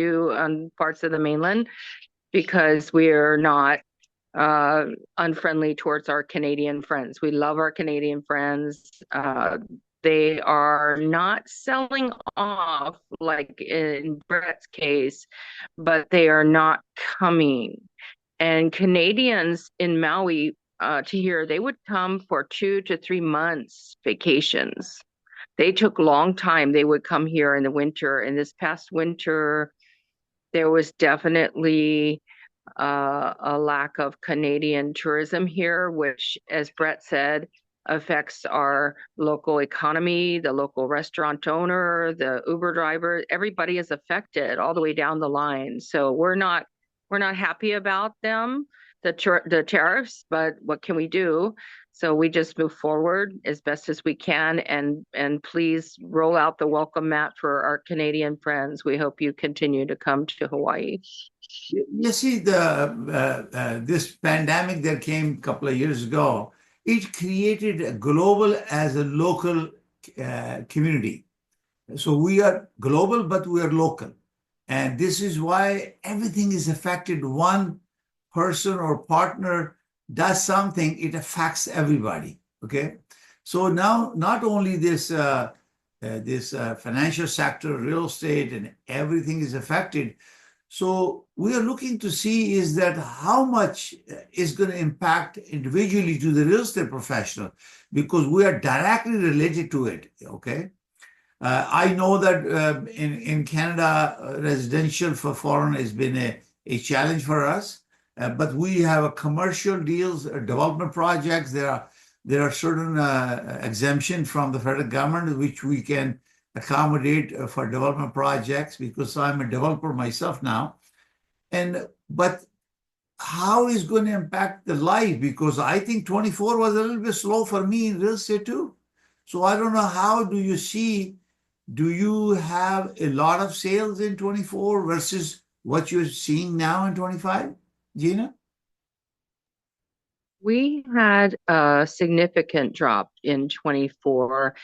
do on parts of the mainland because we're not unfriendly towards our Canadian friends. We love our Canadian friends. They are not selling off like in Brett's case, but they are not coming. And Canadians in Maui to here, they would come for 2 to 3 months vacations. They took long time. They would come here in the winter. And this past winter, there was definitely a lack of Canadian tourism here, which, as Brett said, affects our local economy, the local restaurant owner, the Uber driver. Everybody is affected all the way down the line. So we're not happy about them, the tariffs, but what can we do? So we just move forward as best as we can, and please roll out the welcome mat for our Canadian friends. We hope you continue to come to Hawaii. You see, this pandemic that came a couple of years ago, it created a global as a local community. So we are global, but we are local. And this is why everything is affected. One person or partner does something, it affects everybody. Okay. So now, not only this financial sector, real estate, and everything is affected. So we are looking to see is that how much is going to impact individually to the real estate professional, because we are directly related to it. Okay. I know that in Canada, residential for foreign has been a challenge for us, but we have a commercial deals, development projects. There are certain exemption from the federal government which we can accommodate for development projects, because I'm a developer myself now. But how is going to impact the life? Because I think 24 was a little bit slow for me in real estate too. So I don't know, how do you see? Do you have a lot of sales in 24 versus what you're seeing now in 25, Gina? We had a significant drop in 24,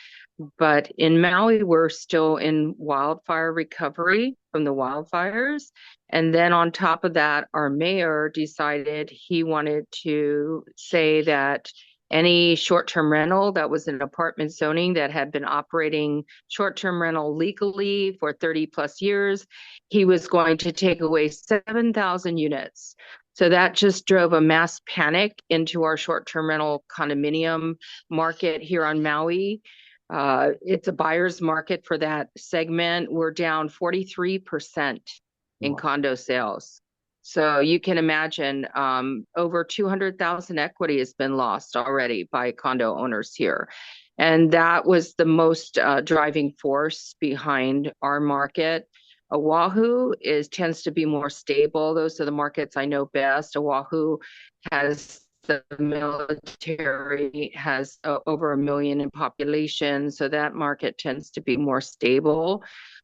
but in Maui, we're still in wildfire recovery from the wildfires. And then on top of that, our mayor decided he wanted to say that any short-term rental that was in apartment zoning that had been operating short-term rental legally for 30 plus years, he was going to take away 7,000 units. So that just drove a mass panic into our short-term rental condominium market here on Maui. It's a buyer's market for that segment. We're down 43% in Wow. condo sales. So you can imagine over 200,000 equity has been lost already by condo owners here. And that was the most driving force behind our market. Oahu tends to be more stable. Those are the markets I know best. Oahu has the military, has over 1 million in population, so that market tends to be more stable.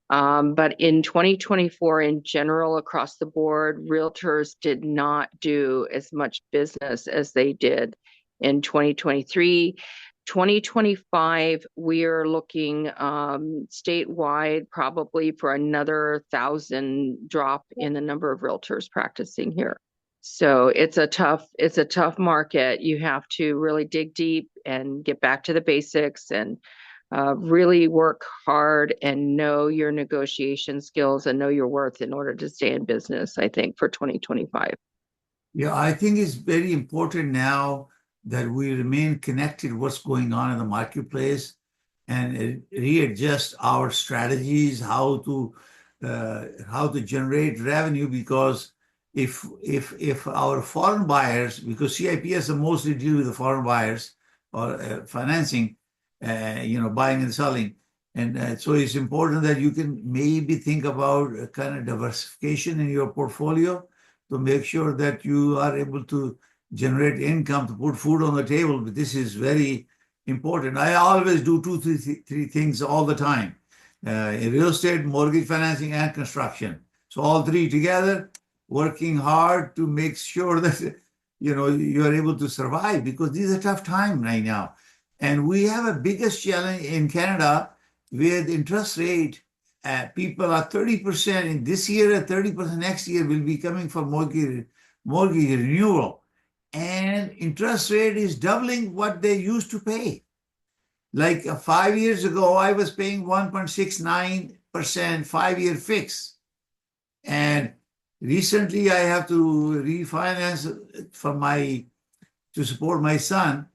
But in 2024, in general, across the board, realtors did not do as much business as they did in 2023. 2025, we are looking statewide probably for another 1,000 drop in the number of realtors practicing here. So it's a tough market. You have to really dig deep and get back to the basics and really work hard and know your negotiation skills and know your worth in order to stay in business, I think, for 2025. Yeah, I think it's very important now that we remain connected what's going on in the marketplace and readjust our strategies, how to generate revenue. Because if our foreign buyers, because CIPS mostly deal with the foreign buyers or financing, buying and selling, and so it's important that you can maybe think about a kind of diversification in your portfolio to make sure that you are able to generate income to put food on the table. But this is very important. I always do three things all the time: in real estate, mortgage financing, and construction. So all three together, working hard to make sure that you are able to survive, because these are tough times right now. And we have a biggest challenge in Canada with interest rate. people are 30% in this year and 30% next year will be coming for mortgage renewal. And interest rate is doubling what they used to pay. Like 5 years ago, I was paying 1.69% 5-year fix. And recently I have to refinance to support my son.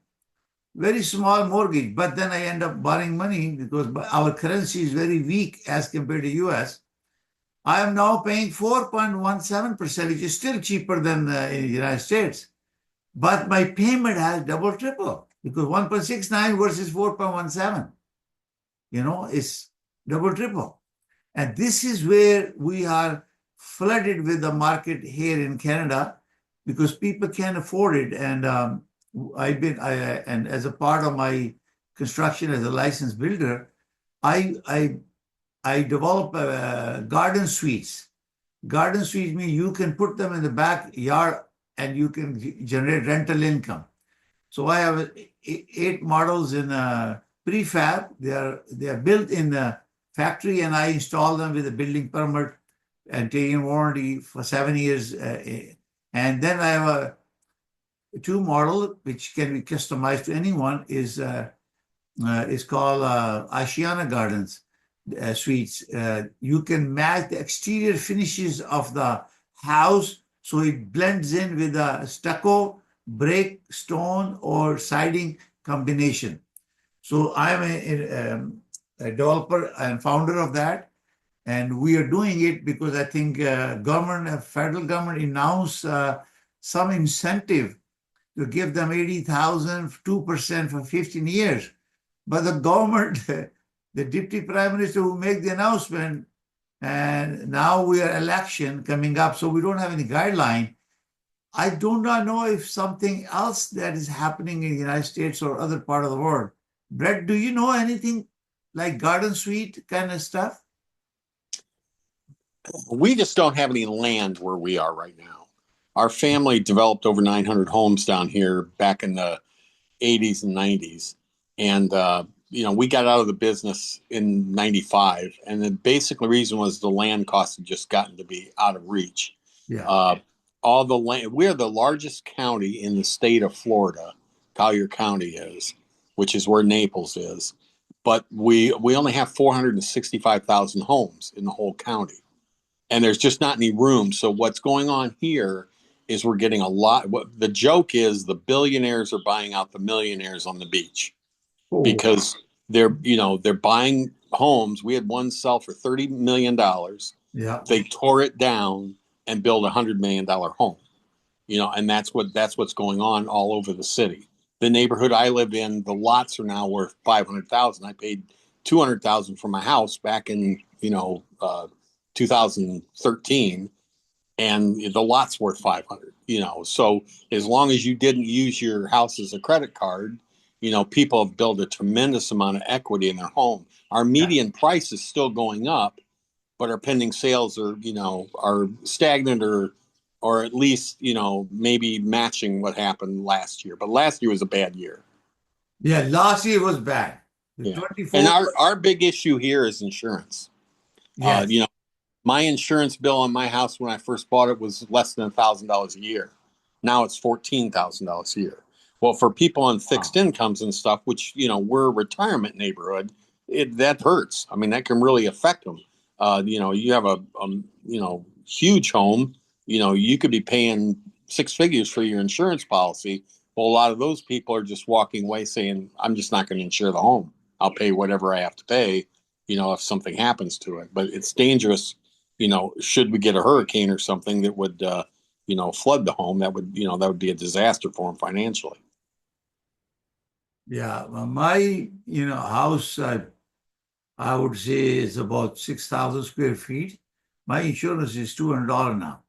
Very small mortgage, but then I end up borrowing money because our currency is very weak as compared to US. I am now paying 4.17%, which is still cheaper than in the United States. But my payment has double, triple because 1.69 versus 4.17, it's double, triple. And this is where we are flooded with the market here in Canada because people can't afford it. And and as a part of my construction as a licensed builder, I develop garden suites. Garden suites mean you can put them in the backyard and you can generate rental income. So I have 8 models in prefab. They are built in the factory, and I install them with a building permit and taking warranty for 7 years. And then I have a 2 model which can be customized to anyone. Is called Ashiana Gardens suites. You can match the exterior finishes of the house so it blends in with a stucco, brick, stone, or siding combination. So I'm a developer and founder of that. And we are doing it because I think federal government announced some incentive to give them 80,000, 2% for 15 years. But the government, the deputy prime minister who made the announcement, and now we are election coming up, so we don't have any guideline. I do not know if something else that is happening in the United States or other part of the world. Brett, do you know anything like garden suite kind of stuff? We just don't have any land where we are right now. Our family developed over 900 homes down here back in the 80s and 90s. And, we got out of the business in 95. And the basic reason was the land costs had just gotten to be out of reach. Yeah. All the land, we're the largest county in the state of Florida, Collier County is, which is where Naples is. But we only have 465,000 homes in the whole county. And there's just not any room. So what's going on here is we're getting a lot. What the joke is, the billionaires are buying out the millionaires on the beach because they're buying homes. We had one sell for $30 million. Yeah. They tore it down and built $100 million home. And that's what's going on all over the city. The neighborhood I live in, the lots are now worth $500,000. I paid $200,000 for my house back in 2013, and the lot's worth $500. So as long as you didn't use your house as a credit card, people have built a tremendous amount of equity in their home. Our median price is still going up, but our pending sales are stagnant or at least maybe matching what happened last year. But last year was a bad year. Yeah, last year was bad. Yeah. And our big issue here is insurance. Yes. My insurance bill on my house when I first bought it was less than $1,000 a year. Now it's $14,000 a year. Well, for people on fixed incomes and stuff, which we're a retirement neighborhood, that hurts. I mean, that can really affect them. You have a huge home. You could be paying 6 figures for your insurance policy. Well, a lot of those people are just walking away saying, "I'm just not going to insure the home. I'll pay whatever I have to pay." If something happens to it, but it's dangerous. Should we get a hurricane or something that would, flood the home, that would be a disaster for them financially. Yeah, well, my house, I would say is about 6,000 square feet. My insurance is $200 now,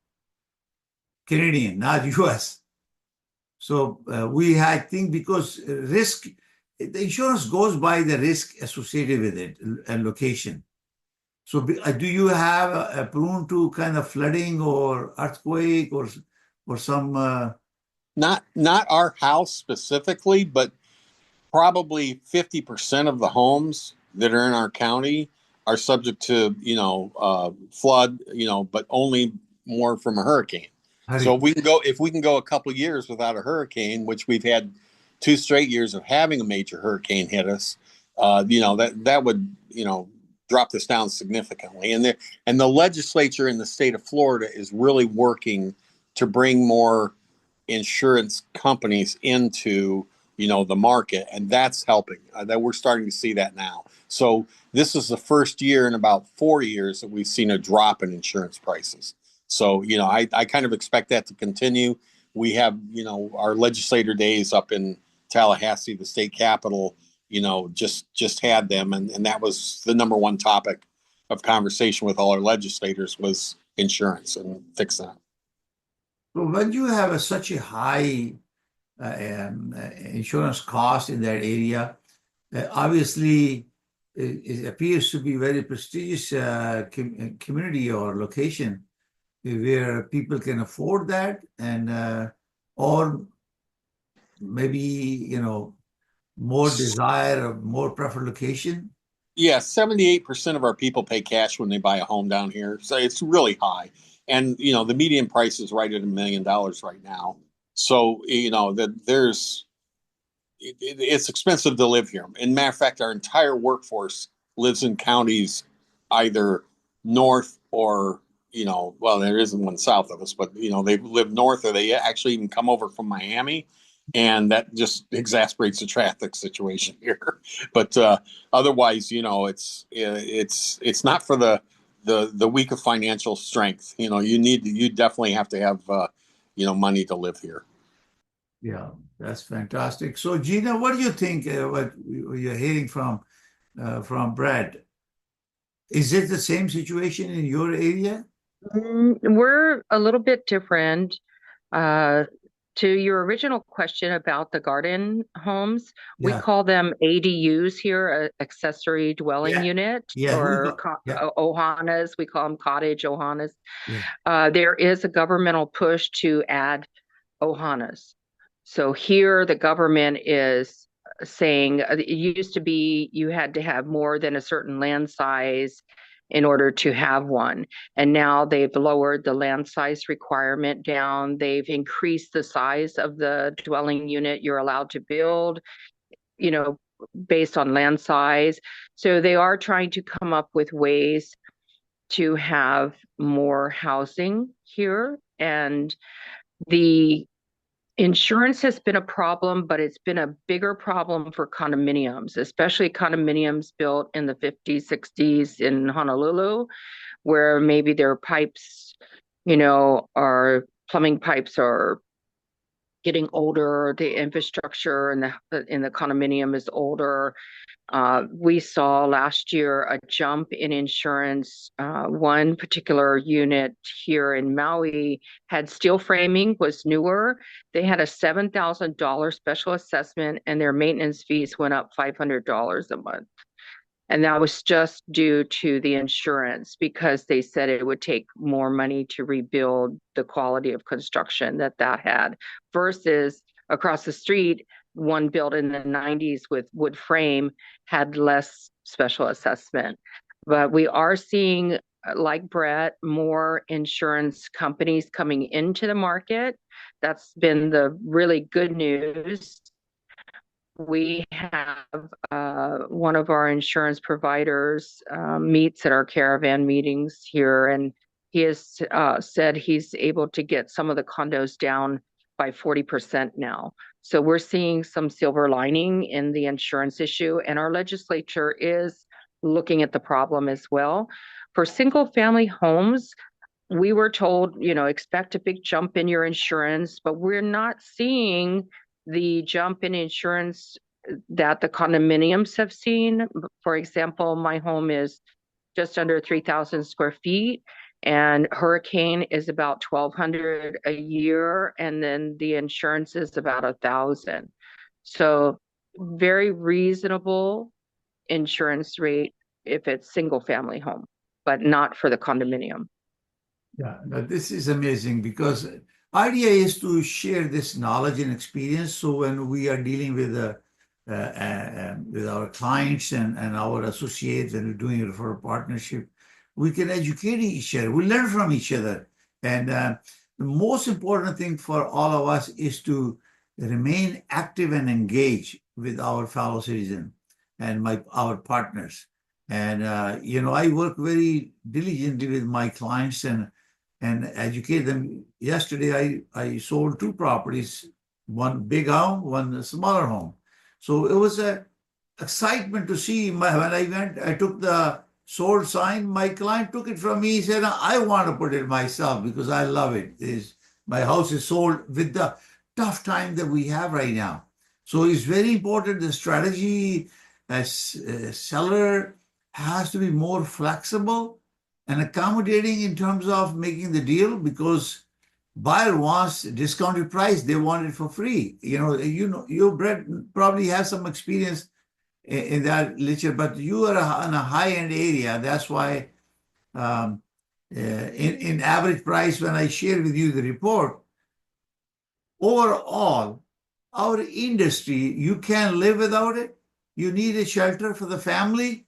Canadian, not US. So I think because risk, the insurance goes by the risk associated with it and location. So do you have a prone to kind of flooding or earthquake or some? Not our house specifically, but probably 50% of the homes that are in our county are subject to, flood, but only more from a hurricane. So if we can go a couple of years without a hurricane, which we've had 2 straight years of having a major hurricane hit us, that would, drop this down significantly. And the legislature in the state of Florida is really working to bring more insurance companies into, the market, and that's helping. That we're starting to see that now. So this is the first year in about 4 years that we've seen a drop in insurance prices. So, I kind of expect that to continue. We have, our legislator days up in Tallahassee, the state capital, just had them. And that was the number one topic of conversation with all our legislators was insurance and fix that. So when you have such a high insurance cost in that area, obviously it appears to be very prestigious community or location where people can afford that, and or maybe more desire or more preferred location. Yeah, 78% of our people pay cash when they buy a home down here, so it's really high. And the median price is right at $1 million right now. So it's expensive to live here. And matter of fact, our entire workforce lives in counties either north or well, there isn't one south of us, but they live north, or they actually even come over from Miami, and that just exasperates the traffic situation here. But otherwise, it's not for the weak of financial strength. You definitely have to have money to live here. Yeah, that's fantastic. So Gina, what do you think? What you're hearing from Brad? Is it the same situation in your area? We're a little bit different. To your original question about the garden homes, we call them ADUs here, accessory dwelling unit, or OHANAs. We call them cottage OHANAs. There is a governmental push to add OHANAs. So here the government is saying it used to be you had to have more than a certain land size in order to have one. And now they've lowered the land size requirement down. They've increased the size of the dwelling unit you're allowed to build, based on land size. So they are trying to come up with ways to have more housing here. And the insurance has been a problem, but it's been a bigger problem for condominiums, especially condominiums built in the 50s, 60s in Honolulu, where maybe their pipes, our plumbing pipes are getting older, the infrastructure in the condominium is older. We saw last year a jump in insurance. One particular unit here in Maui had steel framing, was newer. They had a $7,000 special assessment, and their maintenance fees went up $500 a month. And that was just due to the insurance, because they said it would take more money to rebuild the quality of construction that had, versus across the street, one built in the 90s with wood frame had less special assessment. But we are seeing, like Brett, more insurance companies coming into the market. That's been the really good news. We have one of our insurance providers meets at our caravan meetings here, and he has said he's able to get some of the condos down by 40% now. So we're seeing some silver lining in the insurance issue, and our legislature is looking at the problem as well. For single family homes, we were told, expect a big jump in your insurance, but we're not seeing the jump in insurance that the condominiums have seen. For example, my home is just under 3,000 square feet, and hurricane is about 1,200 a year, and then the insurance is about 1,000. So very reasonable insurance rate if it's single family home, but not for the condominium. Yeah, this is amazing, because idea is to share this knowledge and experience. So when we are dealing with with our clients and our associates, and we're doing it for a partnership. We can educate each other. We learn from each other. And the most important thing for all of us is to remain active and engaged with our fellow citizens and our partners. And I work very diligently with my clients and educate them. Yesterday, I sold 2 properties, one big home, one smaller home. So it was a excitement to see. When I went, I took the sold sign. My client took it from me. He said, "I want to put it myself because I love it. My house is sold with the tough time that we have right now." So it's very important. The strategy as a seller has to be more flexible and accommodating in terms of making the deal, because buyer wants discounted price. They want it for free. You Brett probably have some experience in that literature, but you are in a high-end area. That's why in average price, when I share with you the report, overall, our industry, you can't live without it. You need a shelter for the family.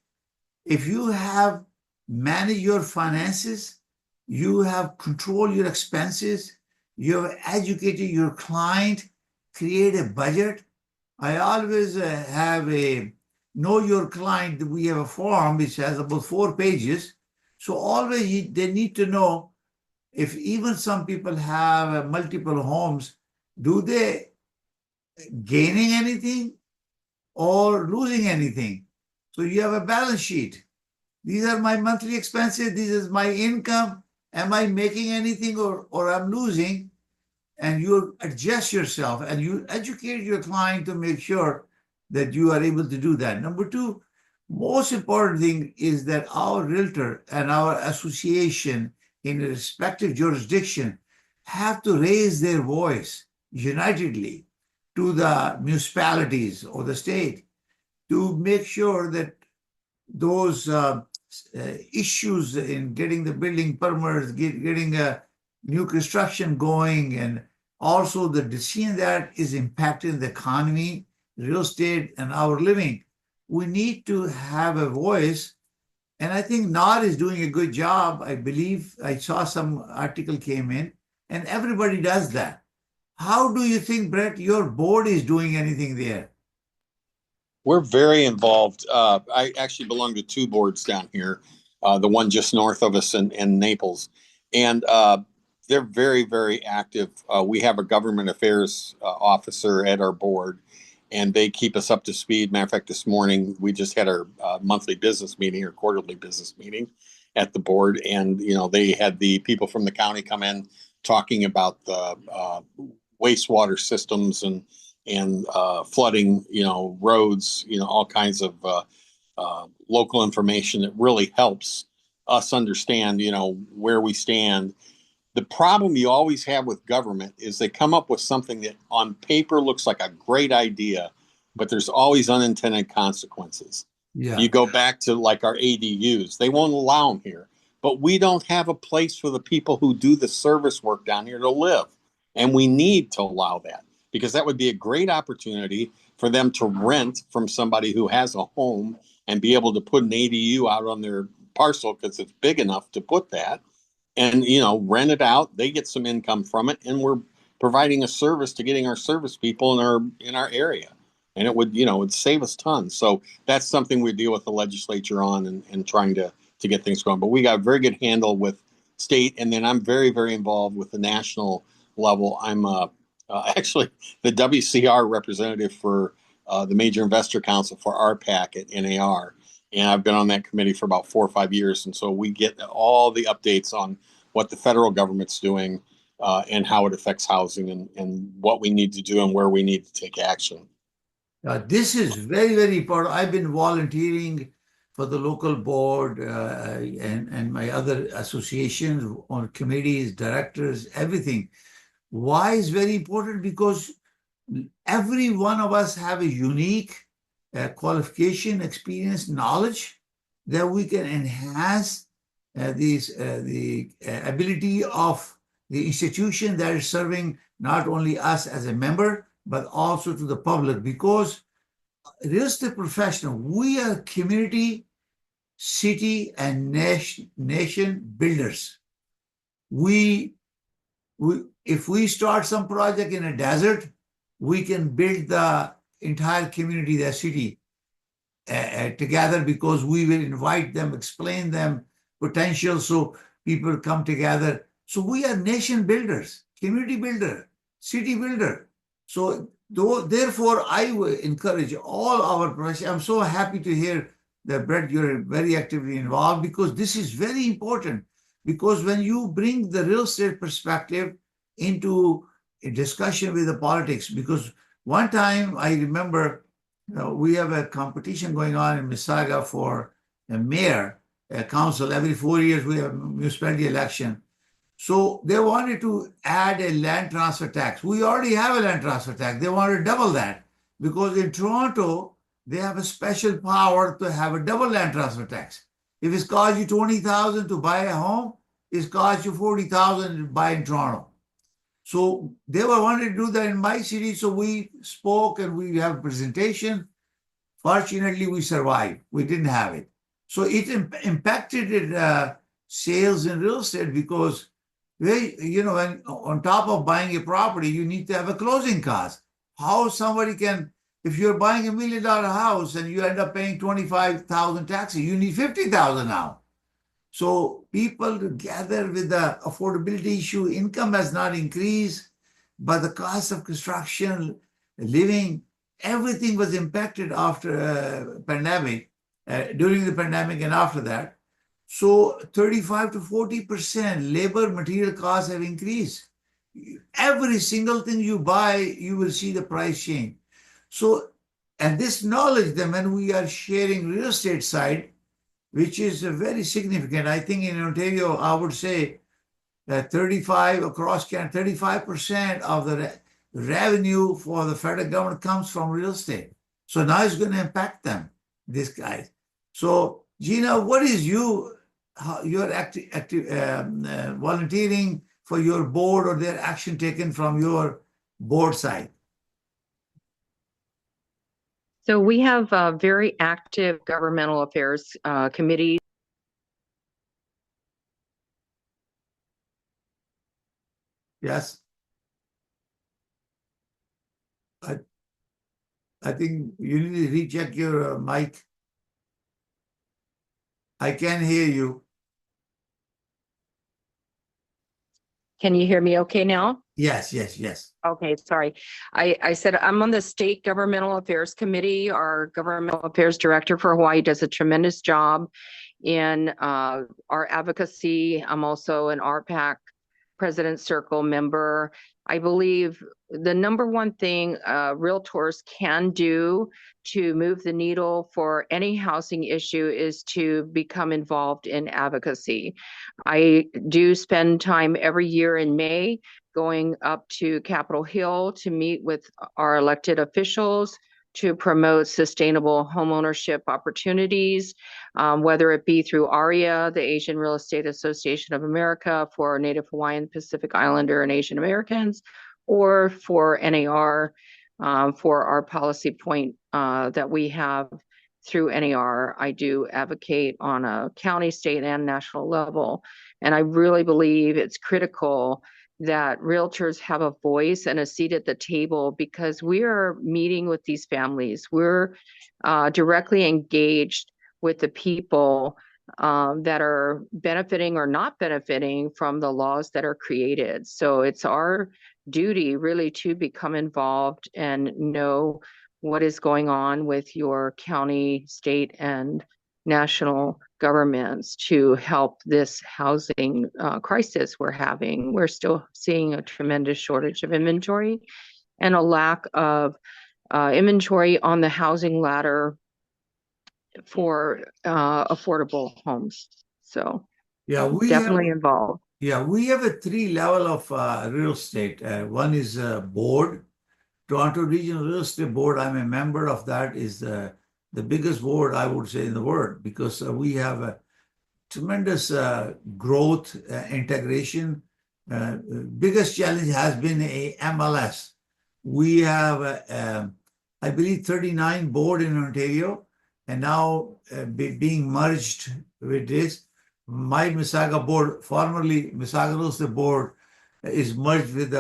If you have managed your finances, you have controlled your expenses, you have educated your client, create a budget. I always have a know your client. We have a form which has about 4 pages. So always they need to know, if even some people have multiple homes, do they gaining anything or losing anything? So you have a balance sheet. These are my monthly expenses. This is my income. Am I making anything or I'm losing? And you adjust yourself and you educate your client to make sure that you are able to do that. Number 2, most important thing is that our realtor and our association in a respective jurisdiction have to raise their voice unitedly to the municipalities or the state to make sure that those issues in getting the building permits, getting a new construction going, and also the decision that is impacting the economy, real estate, and our living. We need to have a voice. And I think NOD is doing a good job. I believe I saw some article came in, and everybody does that. How do you think, Brett, your board is doing anything there? We're very involved. I actually belong to 2 boards down here, the one just north of us in Naples. And they're very, very active. We have a government affairs officer at our board, and they keep us up to speed. Matter of fact, this morning we just had our monthly business meeting or quarterly business meeting at the board. And, they had the people from the county come in talking about the wastewater systems and flooding, roads, all kinds of local information that really helps us understand, where we stand. The problem you always have with government is they come up with something that on paper looks like a great idea, but there's always unintended consequences. Yeah. You go back to like our ADUs, they won't allow them here, but we don't have a place for the people who do the service work down here to live. And we need to allow that, because that would be a great opportunity for them to rent from somebody who has a home and be able to put an ADU out on their parcel because it's big enough to put that, and rent it out. They get some income from it, and we're providing a service to getting our service people in our area, and it would save us tons. So that's something we deal with the legislature on and trying to get things going. But we got a very good handle with state, and then I'm very, very involved with the national level. I'm actually the WCR representative for the Major Investor Council for RPAC at NAR. And I've been on that committee for about 4 or 5 years. And so we get all the updates on what the federal government's doing and how it affects housing and what we need to do and where we need to take action. This is very, very important. I've been volunteering for the local board and my other associations on committees, directors, everything. Why is very important? Because every one of us have a unique qualification, experience, knowledge that we can enhance the ability of the institution that is serving not only us as a member, but also to the public. Because real estate professional, we are community, city, and nation builders. We, if we start some project in a desert, we can build the entire community, the city, together, because we will invite them, explain them potential, so people come together. So we are nation builders, community builder, city builder. So therefore, I will encourage all our professionals. I'm so happy to hear that, Brett, you're very actively involved, because this is very important. Because when you bring the real estate perspective into a discussion with the politics, because one time I remember we have a competition going on in Mississauga for a mayor, a council. Every 4 years we have a municipality election. So they wanted to add a land transfer tax. We already have a land transfer tax. They wanted to double that, because in Toronto, they have a special power to have a double land transfer tax. If it's cost you 20,000 to buy a home, it's cost you 40,000 to buy in Toronto. So they were wanting to do that in my city. So we spoke and we have a presentation. Fortunately, we survived. We didn't have it. So it impacted sales in real estate, because when on top of buying a property, you need to have a closing cost. How somebody can, if you're buying $1 million house and you end up paying 25,000 taxes, you need 50,000 now. So people together with the affordability issue, income has not increased, but the cost of construction, living, everything was impacted after pandemic, during the pandemic and after that. So 35 to 40% labor material costs have increased. Every single thing you buy, you will see the price change. So, and this knowledge, that when we are sharing real estate side, which is very significant. I think in Ontario, I would say that 35% of the revenue for the federal government comes from real estate. So now it's going to impact them, these guys. So Gina, what is your volunteering for your board, or their action taken from your board side? So we have a very active governmental affairs committee. Yes. I think you need to recheck your mic. I can hear you. Can you hear me okay now? Yes, yes, yes. Okay, sorry. I said I'm on the State Governmental Affairs Committee. Our Governmental Affairs Director for Hawaii does a tremendous job in our advocacy. I'm also an RPAC President's Circle member. I believe the number one thing realtors can do to move the needle for any housing issue is to become involved in advocacy. I do spend time every year in May going up to Capitol Hill to meet with our elected officials to promote sustainable homeownership opportunities, whether it be through ARIA, the Asian Real Estate Association of America for Native Hawaiian, Pacific Islander, and Asian Americans, or for NAR, for our policy point that we have through NAR. I do advocate on a county, state, and national level. And I really believe it's critical that realtors have a voice and a seat at the table, because we are meeting with these families. We're directly engaged with the people that are benefiting or not benefiting from the laws that are created. So it's our duty really to become involved and know what is going on with your county, state, and national governments to help this housing crisis we're having. We're still seeing a tremendous shortage of inventory and a lack of inventory on the housing ladder for affordable homes. So yeah, definitely involved. Yeah, we have a 3 level of real estate. One is board, Toronto Regional Real Estate Board. I'm a member of that. Is the biggest board, I would say, in the world, because we have a tremendous growth, integration. Biggest challenge has been a MLS. We have I believe, 39 board in Ontario, and now being merged with this. My Mississauga board, formerly Mississauga Real Estate Board, is merged with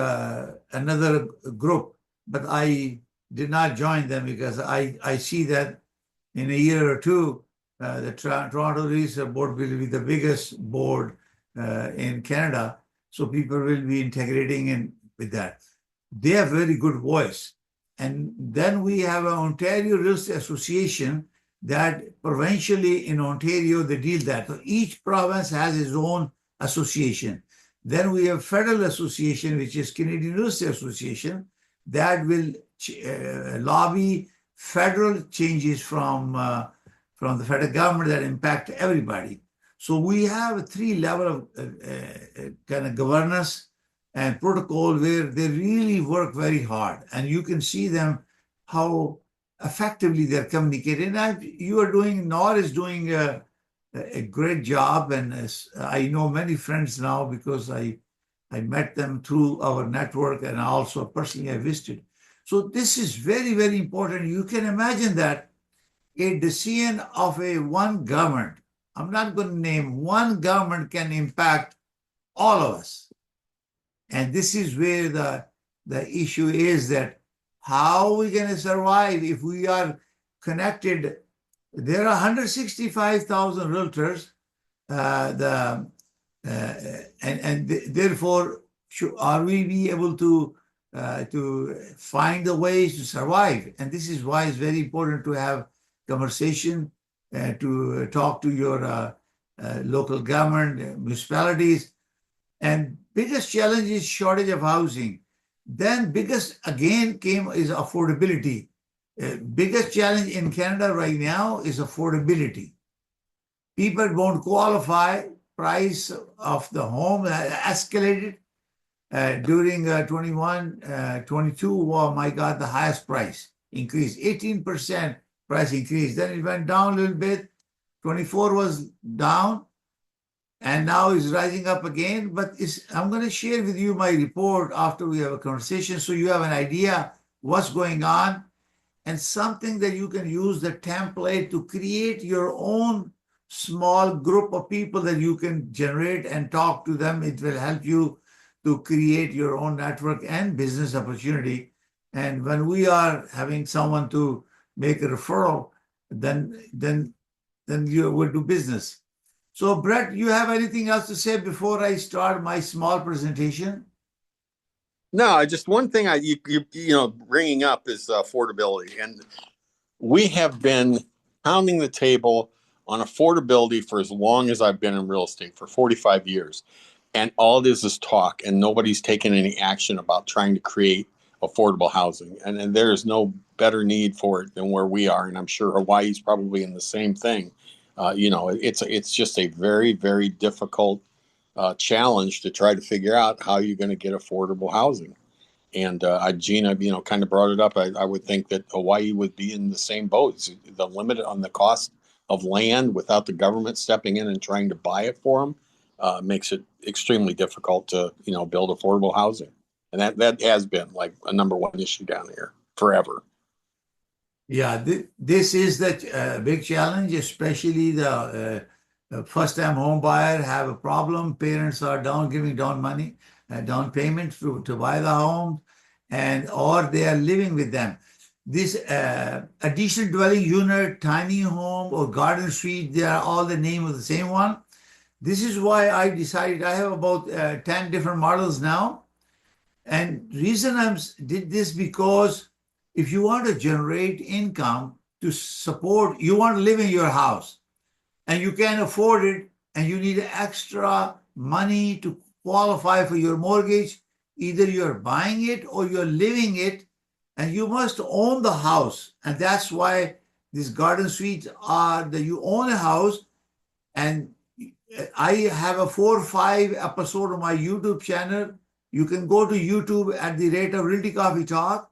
another group, but I did not join them because I see that in a year or two, the Toronto Real Estate Board will be the biggest board in Canada. So people will be integrating in with that. They have very good voice. And then we have an Ontario Real Estate Association that provincially in Ontario, they deal that. So each province has its own association. Then we have federal association, which is Canadian Real Estate Association, that will lobby federal changes from the federal government that impact everybody. So we have a 3 level of kind of governance and protocol where they really work very hard, and you can see them how effectively they're communicating. And NOR is doing a great job, and I know many friends now because I met them through our network, and also personally I visited. So this is very, very important. You can imagine that a decision of one government, I'm not going to name, one government can impact all of us. And this is where the issue is, that how are we going to survive if we are connected? There are 165,000 realtors, and therefore, are we be able to find the ways to survive? And this is why it's very important to have conversation, to talk to your local government, municipalities. And biggest challenge is shortage of housing. Then biggest again is affordability. Biggest challenge in Canada right now is affordability. People won't qualify. Price of the home escalated during 21, 22. Oh my God, the highest price increase, 18% price increase. Then it went down a little bit. 24 was down, and now it's rising up again. But I'm going to share with you my report after we have a conversation, so you have an idea what's going on, and something that you can use the template to create your own small group of people that you can generate and talk to them. It will help you to create your own network and business opportunity. And when we are having someone to make a referral, then you will do business. So Brett, you have anything else to say before I start my small presentation? No, just one thing you bringing up is affordability, and we have been pounding the table on affordability for as long as I've been in real estate, for 45 years. And all it is talk, and nobody's taken any action about trying to create affordable housing. And there is no better need for it than where we are. And I'm sure Hawaii's probably in the same thing. It's just a very, very difficult challenge to try to figure out how you're going to get affordable housing. And Gina, kind of brought it up. I would think that Hawaii would be in the same boat. It's the limit on the cost of land without the government stepping in and trying to buy it for them makes it extremely difficult to build affordable housing. And that has been like a number one issue down here forever. Yeah, this is the big challenge, especially the first-time home buyer have a problem. Parents are giving down money, down payment to buy the home, or they are living with them. This additional dwelling unit, tiny home, or garden suite, they are all the name of the same one. This is why I decided I have about 10 different models now. And reason I did this because if you want to generate income to support, you want to live in your house and you can't afford it and you need extra money to qualify for your mortgage, either you're buying it or you're living it, and you must own the house. And that's why these garden suites are that you own a house. And I have a 4 or 5 episode on my YouTube channel. You can go to YouTube at the rate of Realty Coffee Talk.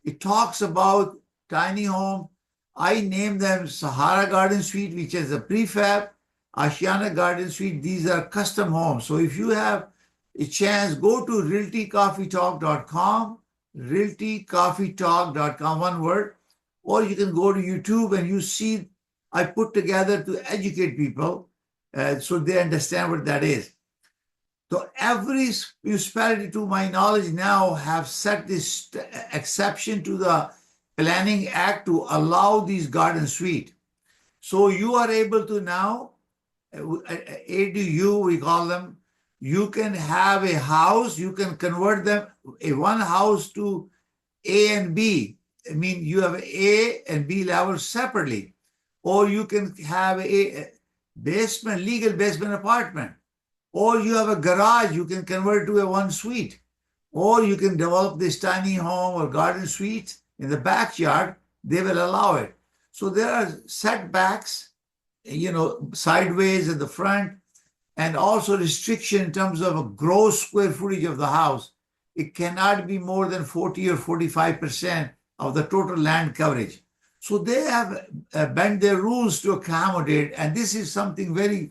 It talks about tiny home. I name them Sahara Garden Suite, which is a prefab, Ashiana Garden Suite. These are custom homes. So if you have a chance, go to realtycoffeetalk.com, realtycoffeetalk.com, one word. or you can go to YouTube and you see I put together to educate people so they understand what that is. So every municipality, to my knowledge, now have set this exception to the Planning Act to allow these garden suite. So you are able to now, ADU, we call them, you can have a house, you can convert them, one house to A and B. I mean, you have A and B levels separately. Or you can have a basement, legal basement apartment. Or you have a garage, you can convert to a one suite. Or you can develop this tiny home or garden suite in the backyard, they will allow it. So there are setbacks, sideways at the front, and also restriction in terms of a gross square footage of the house. It cannot be more than 40 or 45% of the total land coverage. So they have bent their rules to accommodate, and this is something very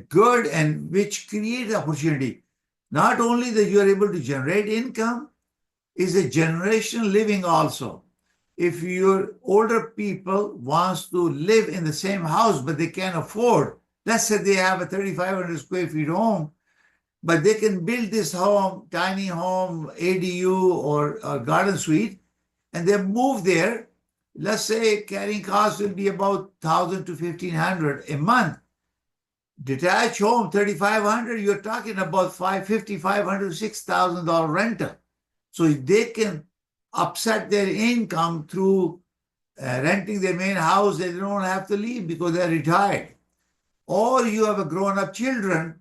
good and which creates opportunity. Not only that you are able to generate income, is a generational living also. If your older people wants to live in the same house, but they can't afford, let's say they have a 3,500 square feet home, but they can build this home, tiny home, ADU or garden suite, and they move there. Let's say carrying cost will be about 1,000 to 1,500 a month. Detached home, 3,500, you're talking about $550, $500, $6,000 rental. So they can upset their income through renting their main house. They don't have to leave because they're retired. Or you have a grown-up children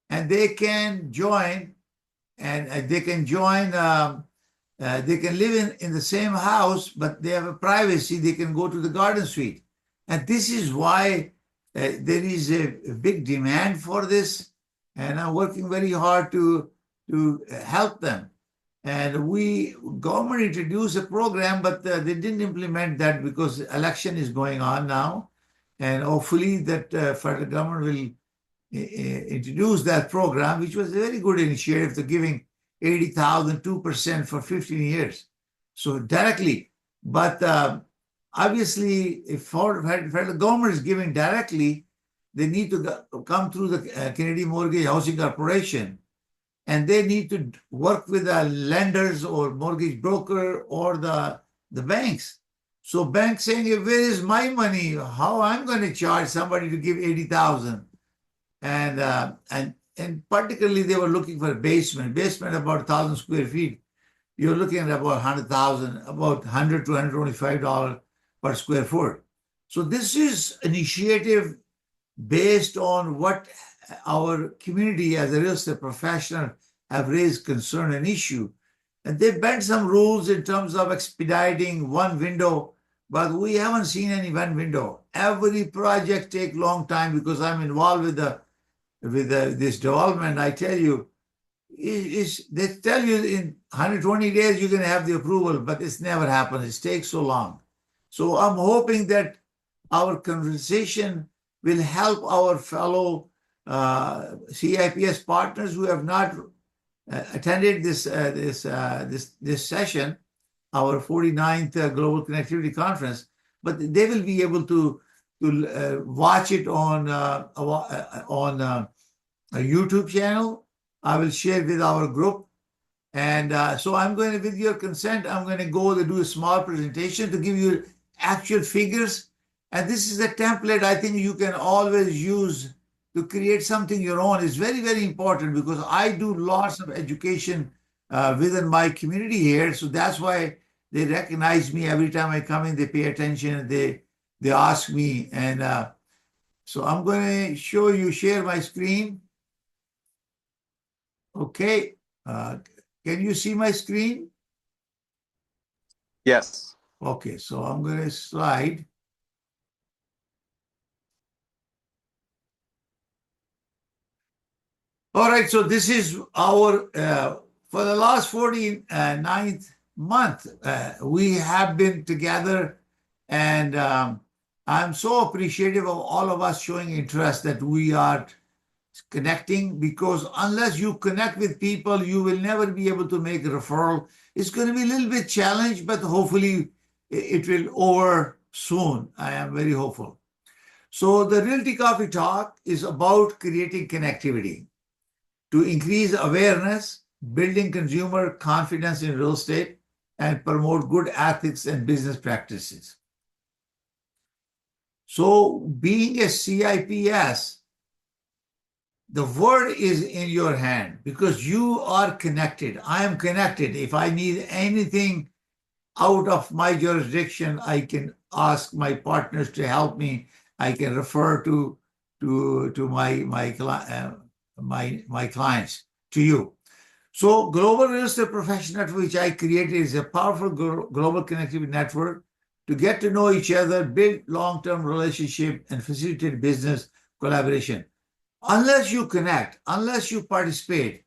and they can join and they can live in the same house, but they have a privacy. They can go to the garden suite. And this is why there is a big demand for this. And I'm working very hard to help them. And government introduced a program, but they didn't implement that because election is going on now. And hopefully that federal government will introduce that program, which was a very good initiative to giving 80,000, 2% for 15 years. So directly, but obviously if federal government is giving directly, they need to come through the Canadian Mortgage Housing Corporation. And they need to work with the lenders or mortgage broker or the banks. So banks saying, where is my money? How I'm going to charge somebody to give 80,000? And particularly they were looking for a basement about 1,000 square feet. You're looking at about 100,000, about $100 to $125 per square foot. So this is initiative based on what our community as a real estate professional have raised concern and issue. And they bent some rules in terms of expediting one window, but we haven't seen any one window. Every project take long time because I'm involved with this development. I tell you, they tell you in 120 days you're going to have the approval, but it's never happened. It takes so long. So I'm hoping that our conversation will help our fellow CIPS partners who have not attended this session, our 49th Global Connectivity Conference, but they will be able to watch it on a YouTube channel. I will share with our group. And so I'm going to, with your consent, I'm going to go to do a small presentation to give you actual figures. And this is a template I think you can always use to create something your own. Is very, very important because I do lots of education within my community here. So that's why they recognize me every time I come in, they pay attention, they ask me. And so I'm going to share my screen. Okay. Can you see my screen? Yes. Okay, so I'm going to slide. All right, so this is our, for the last 49th month, we have been together, and I'm so appreciative of all of us showing interest that we are connecting, because unless you connect with people, you will never be able to make a referral. It's going to be a little bit challenged, but hopefully it will over soon. I am very hopeful. So the Realty Coffee Talk is about creating connectivity to increase awareness, building consumer confidence in real estate, and promote good ethics and business practices. So being a CIPS, the word is in your hand because you are connected. I am connected. If I need anything out of my jurisdiction, I can ask my partners to help me. I can refer to my clients, to you. So Global Real Estate Professional Network, which I created, is a powerful global connectivity network to get to know each other, build long-term relationship, and facilitate business collaboration. Unless you connect, unless you participate,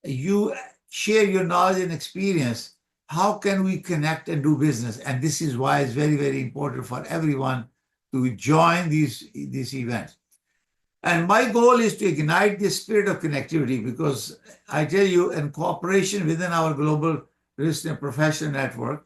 you share your knowledge and experience, how can we connect and do business? And this is why it's very, very important for everyone to join these events. And my goal is to ignite the spirit of connectivity because I tell you, in cooperation within our global risk and professional network,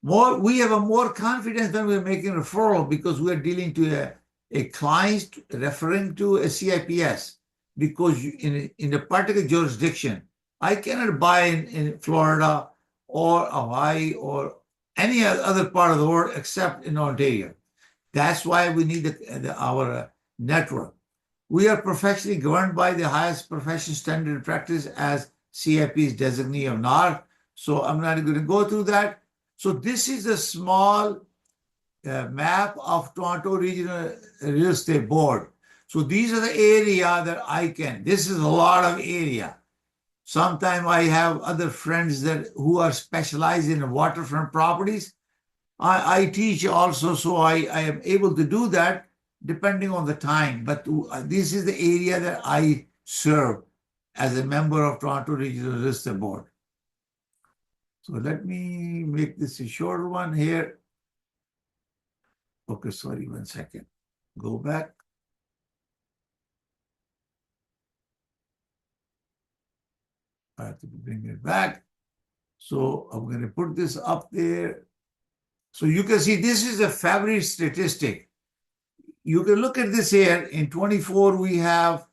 we have a more confidence when we're making referral because we're dealing to a client referring to a CIPS because in a particular jurisdiction, I cannot buy in Florida or Hawaii or any other part of the world except in Ontario. That's why we need our network. We are professionally governed by the highest professional standard and practice as CIP's designee of NAR. So I'm not going to go through that. So this is a small map of Toronto Regional Real Estate Board. So these are the area that I can. This is a lot of area. Sometimes I have other friends who are specialized in waterfront properties. I teach also, so I am able to do that depending on the time. But this is the area that I serve as a member of Toronto Regional Real Estate Board. So let me make this a shorter one here. Okay, sorry, 1 second. Go back. I have to bring it back. So I'm going to put this up there. So you can see this is a February statistic. You can look at this here. In 24, we have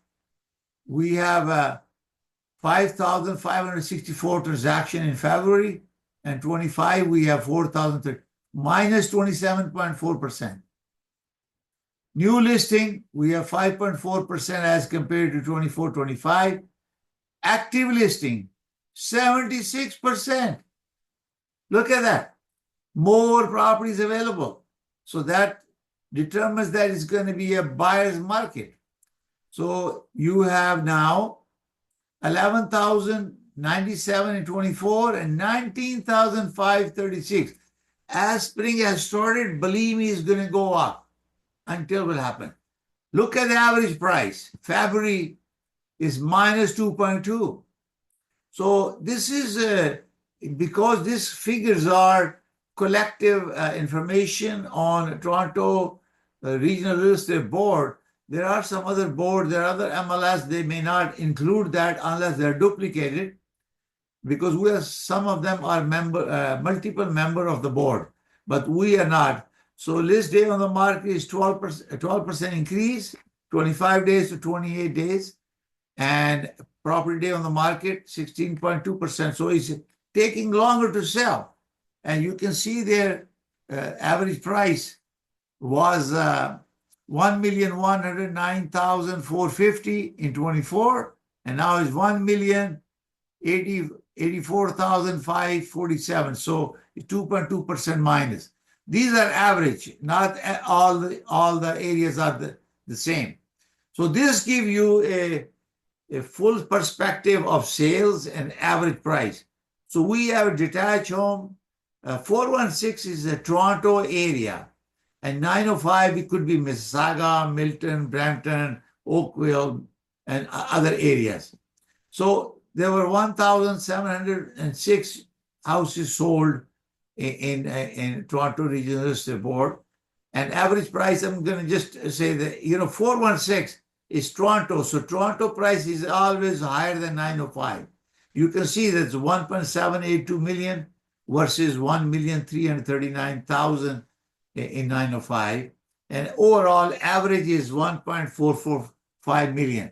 5,564 transactions in February, and 25 we have 4,030, minus 27.4%. New listing, we have 5.4% as compared to 24-25. Active listing, 76%. Look at that. More properties available. So that determines that it's going to be a buyer's market. So you have now 11,097 in 24 and 19,536. As spring has started, believe me, it's going to go up until it will happen. Look at the average price. February is minus 2.2. So this is because these figures are collective information on Toronto Regional Real Estate Board. There are some other boards, there are other MLS, they may not include that unless they're duplicated because some of them are multiple member of the board, but we are not. So list day on the market is 12% increase, 25 days to 28 days, and property day on the market, 16.2%. So it's taking longer to sell. And you can see their average price was 1,109,450 in 24, and now it's 1,084,547. So it's 2.2% minus. These are average, not all the areas are the same. So this gives you a full perspective of sales and average price. So we have a detached home. 416 is the Toronto area, and 905 it could be Mississauga, Milton, Brampton, Oakville, and other areas. So there were 1,706 houses sold in Toronto Regional Real Estate Board, and average price, I'm going to just say that 416 is Toronto, so Toronto price is always higher than 905. You can see that's 1.782 million. versus 1,339,000 in 905. And overall average is 1.445 million.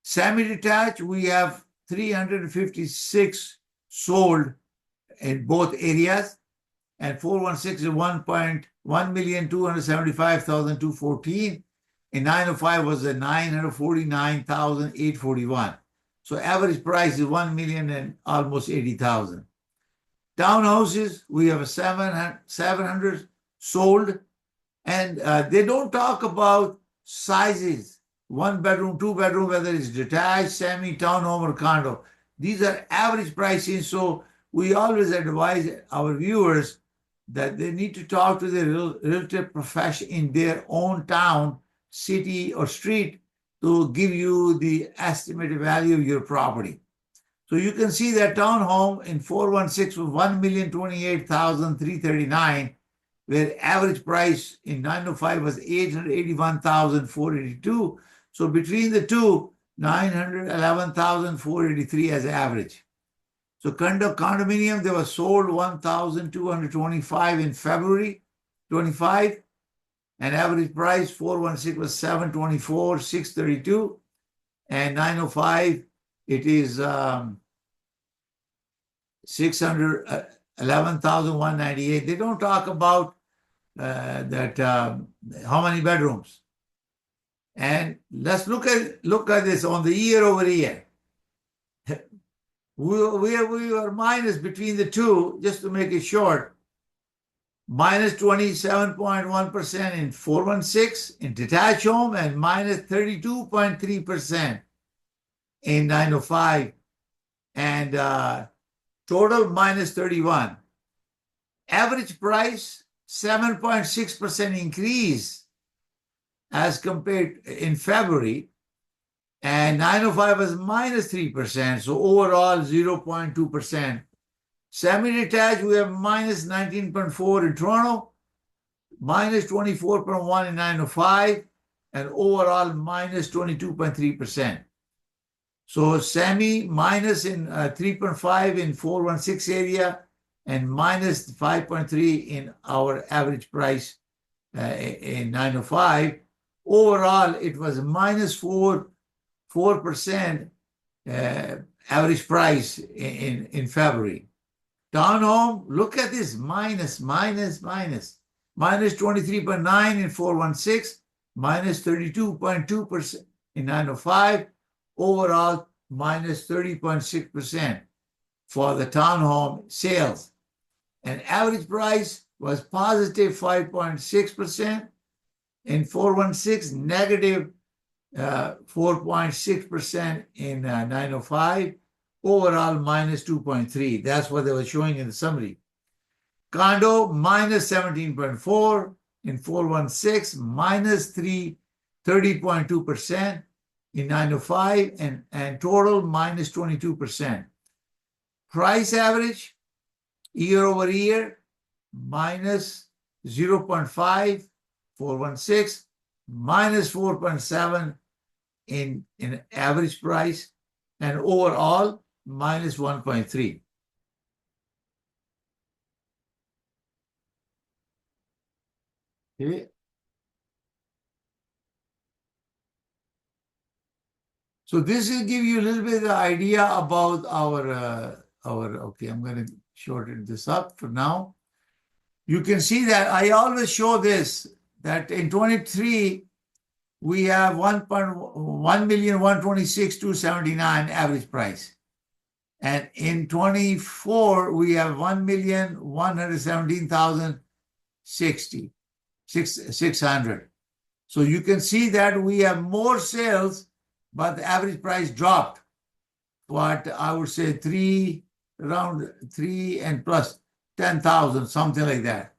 Semi-detached, we have 356 sold in both areas, and 416 is 1,275,214. In 905 was a 949,841. So average price is 1 million and almost 80,000. Townhouses, we have 700 sold, and they don't talk about sizes, 1 bedroom, 2 bedroom, whether it's detached, semi, townhome, or condo. These are average pricing, so we always advise our viewers that they need to talk to the realtor profession in their own town, city, or street to give you the estimated value of your property. So you can see that townhome in 416 was 1,028,339, where average price in 905 was 881,482. So between the two, 911,483 as average. So condominium, they were sold 1,225 in February 25, and average price 416 was 724, 632, and 905 it is 611,198. They don't talk about how many bedrooms. And let's look at this on the year over year. We were minus between the two, just to make it short, minus 27.1% in 416 in detached home, and minus 32.3% in 905, and total minus 31. Average price 7.6% increase as compared in February, and 905 was minus 3%, so overall 0.2%. Semi-detached, we have minus 19.4 in Toronto, minus 24.1 in 905, and overall minus 22.3%. So semi minus in 3.5 in 416 area, and minus 5.3 in our average price in 905. Overall, it was minus 4% average price in February. Townhome, look at this, minus 23.9 in 416, minus 32.2% in 905, overall minus 30.6% for the townhome sales. And average price was positive 5.6% in 416, negative 4.6% in 905, overall minus 2.3. That's what they were showing in the summary. Condo minus 17.4 in 416, minus 30.2% in 905, and total minus 22%. Price average year over year minus 0.5, 416, minus 4.7 in average price, and overall minus 1.3. Okay. So this will give you a little bit of the idea about our okay, I'm going to shorten this up for now. You can see that I always show this, that in 23, we have 1,126,279 average price. And in 24, we have 1,117,600. So you can see that we have more sales, but the average price dropped. What I would say around 3 and plus 10,000, something like that.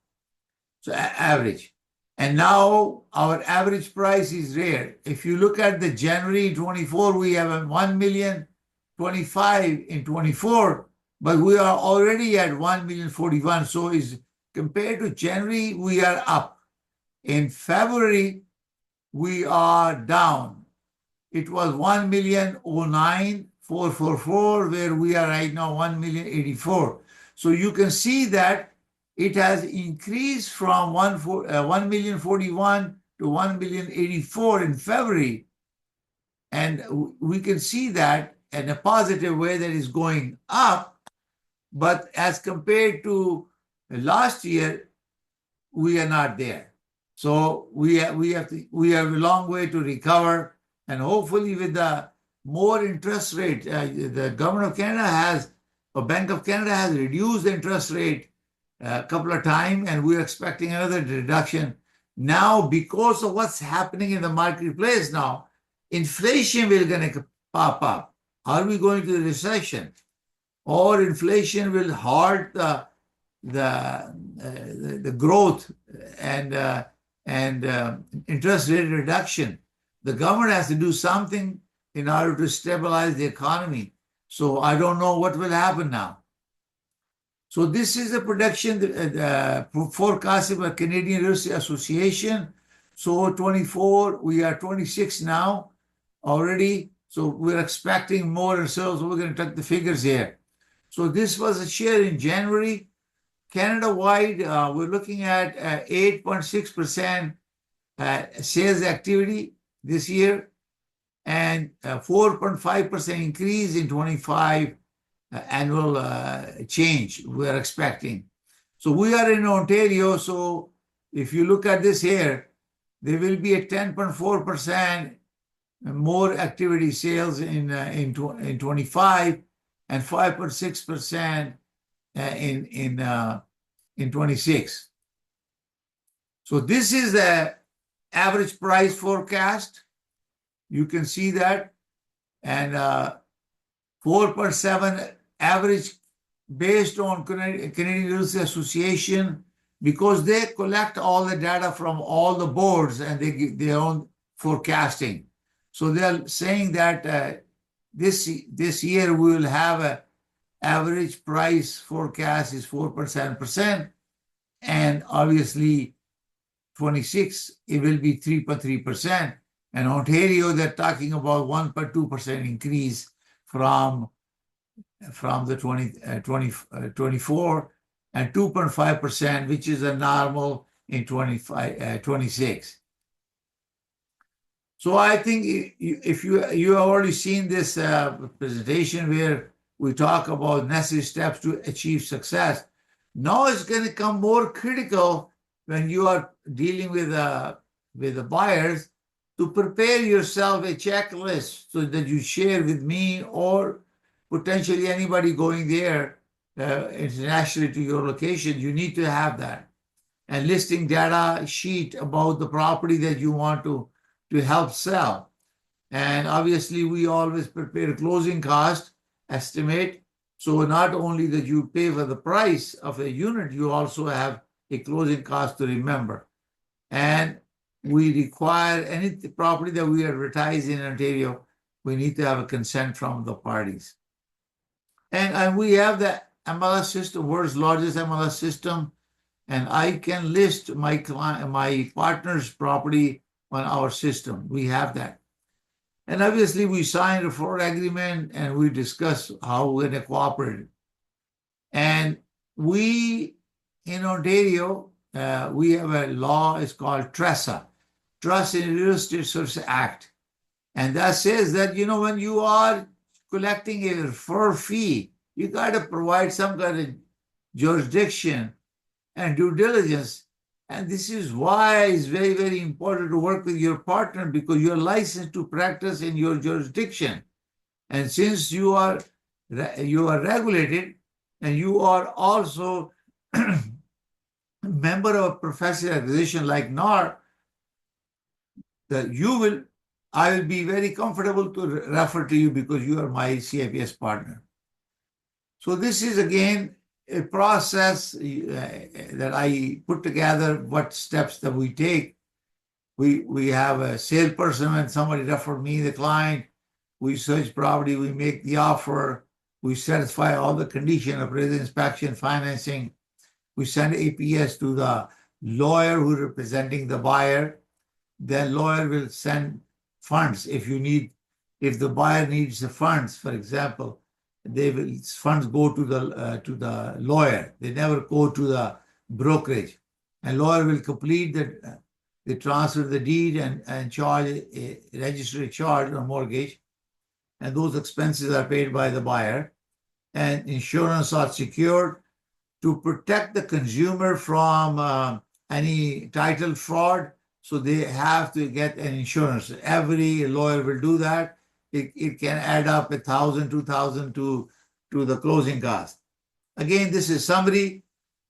So average. And now our average price is rare. If you look at the January 24, we have a 1,025,000 in 24, but we are already at 1,041,000. So is compared to January, we are up. In February, we are down. It was 1,009,444, where we are right now 1,084,000. So you can see that it has increased from 1,041,000 to 1,084,000 in February. And we can see that in a positive way that is going up. But as compared to last year, we are not there. So we have a long way to recover. And hopefully with the more interest rate, the government of Canada has, or Bank of Canada has reduced the interest rate a couple of times, and we're expecting another reduction. Now, because of what's happening in the marketplace now, inflation will going to pop up. Are we going to the recession? Or inflation will halt the growth and interest rate reduction. The government has to do something in order to stabilize the economy. So I don't know what will happen now. So this is the prediction, forecasted by Canadian Real Estate Association. So 24, we are 26 now already. So we're expecting more sales. We're going to take the figures here. So this was a share in January. Canada-wide, we're looking at 8.6% sales activity this year, and 4.5% increase in 25 annual change we're expecting. So we are in Ontario, so if you look at this here, there will be a 10.4% more activity sales in 25 and 5.6% in 26. So this is the average price forecast. You can see that, and 4.7 average based on Canadian Real Estate Association, because they collect all the data from all the boards and they give their own forecasting. So they're saying that this year we will have a average price forecast is 4%, and obviously 26 it will be 3.3%. And Ontario, they're talking about 1.2% increase from the 24, and 2.5%, which is a normal in 26. So I think if you have already seen this presentation where we talk about necessary steps to achieve success. Now it's going to come more critical when you are dealing with the buyers, to prepare yourself a checklist so that you share with me or potentially anybody going there internationally to your location. You need to have that. And listing data sheet about the property that you want to help sell. And obviously we always prepare a closing cost estimate. So not only that you pay for the price of a unit, you also have a closing cost to remember. And we require any property that we advertise in Ontario, we need to have a consent from the parties. And we have the MLS system, world's largest MLS system, and I can list my partner's property on our system. We have that. And obviously we signed a forward agreement and we discuss how we're going to cooperate. And we, in Ontario, we have a law, it's called TRESA, Trust in Real Estate Services Act. And that says that, when you are collecting a referral fee, you got to provide some kind of jurisdiction and due diligence. And this is why it's very, very important to work with your partner, because you're licensed to practice in your jurisdiction. And since you are regulated and you are also a member of a professional organization like NAR, that I will be very comfortable to refer to you because you are my CIPS partner. So this is again a process that I put together, what steps that we take. We have a salesperson, when somebody referred me, the client, we search property, we make the offer, we satisfy all the conditions of appraisal, inspection, financing. We send APS to the lawyer who is representing the buyer. The lawyer will send funds if the buyer needs the funds, for example. funds go to the lawyer. They never go to the brokerage. And lawyer will complete the transfer of the deed and charge a registry charge on mortgage. And those expenses are paid by the buyer. And insurance are secured to protect the consumer from any title fraud. So they have to get an insurance. Every lawyer will do that. It can add up 1,000, 2,000 to the closing cost. Again, this is summary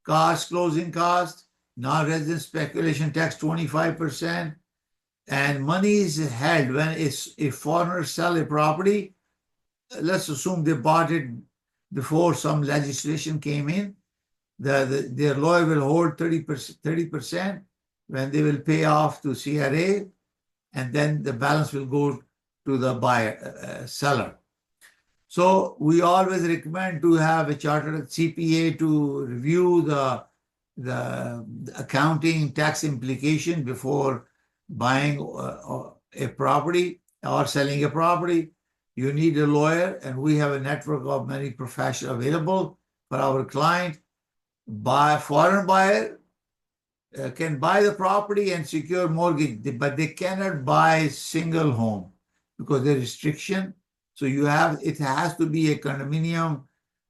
cost, closing cost, non-resident speculation tax 25%, and money is held when if foreigners sell a property. Let's assume they bought it before some legislation came in. Their lawyer will hold 30% when they will pay off to CRA, and then the balance will go to the buyer, seller. So we always recommend to have a chartered CPA to review the accounting tax implication before buying a property or selling a property. You need a lawyer, and we have a network of many professionals available for our client. Foreign buyer can buy the property and secure mortgage, but they cannot buy single home because there is restriction. So it has to be a condominium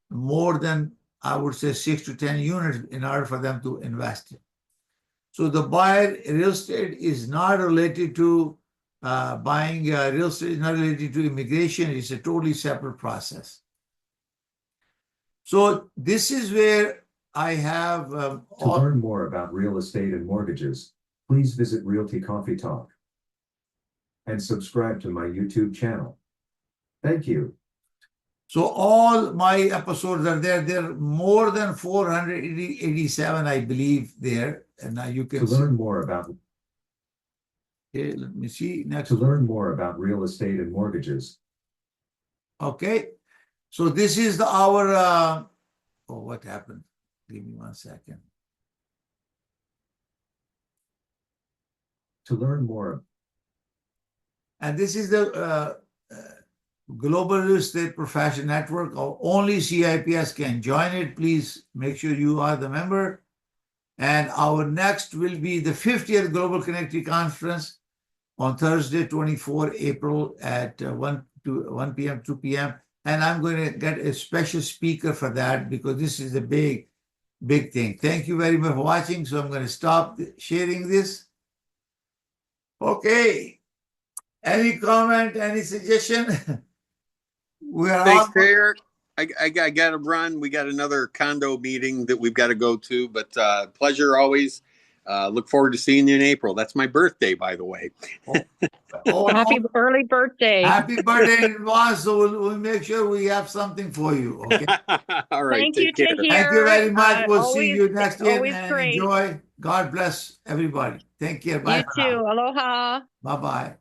more than, I would say, 6 to 10 units in order for them to invest in. So the buyer real estate is not related to buying real estate, is not related to immigration. It's a totally separate process. So this is where I have To learn more about real estate and mortgages, please visit Realty Coffee Talk and subscribe to my YouTube channel. Thank you. So all my episodes are there. There are more than 487, I believe, there. And now you can To learn more about Okay, let me see. Next. To learn more about real estate and mortgages. Okay. So this is our what happened? Give me 1 second. To learn more. And this is the Global Real Estate Professional Network. Only CIPS can join it. Please make sure you are the member. And our next will be the 50th Global Connectivity Conference on Thursday, 24 April at 1 p.m., 2 p.m. And I'm going to get a special speaker for that because this is a big thing. Thank you very much for watching. So I'm going to stop sharing this. Okay. Any comment, any suggestion? Thanks, Tahir. I got to run. We got another condo meeting that we've got to go to, but pleasure always. Look forward to seeing you in April. That's my birthday, by the way. Happy early birthday. Happy birthday in advance. So we'll make sure we have something for you. Okay. All right. Thank you, Tahir. Thank you very much. We'll see you next year always and great. enjoy. God bless everybody. Take care. Bye. You too. Aloha. Bye-bye.